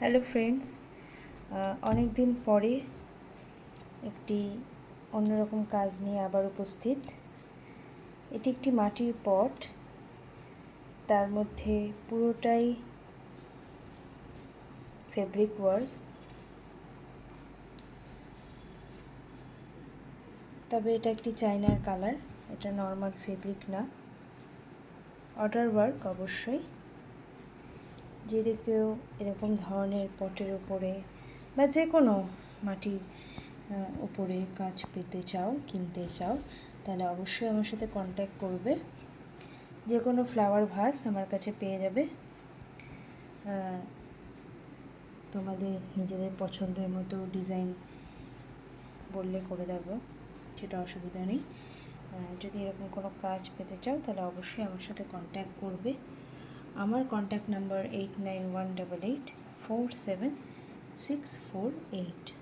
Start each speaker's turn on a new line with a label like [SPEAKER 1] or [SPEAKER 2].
[SPEAKER 1] Hello friends, অনেক দিন পরে একটি অন্যরকম কাজ নিয়ে আবার উপস্থিত। এটি একটি মাটির পট, তার মধ্যে পুরোটাই ফেব্রিক ওয়ার্ক, তবে এটা একটি চাইনার কালার, এটা নর্মাল ফেব্রিক না, অর্ডার ওয়ার্ক অবশ্যই। যদি কেউ এরকম ধরনের পটের উপরে বা যে কোনো মাটির উপরে কাজ পেতে চাও, কিনতে চাও, তাহলে অবশ্যই আমার সাথে কন্ট্যাক্ট করবে। যে কোনো ফ্লাওয়ার ভাস আমার কাছে পেয়ে যাবে। তোমাদের নিজেদের পছন্দের মতো ডিজাইন বললে করে দেবো, সেটা অসুবিধা নেই। যদি এরকম কোনো কাজ পেতে চাও তাহলে অবশ্যই আমার সাথে কন্ট্যাক্ট করবে। আমার কন্ট্যাক্ট নাম্বার 8918847648।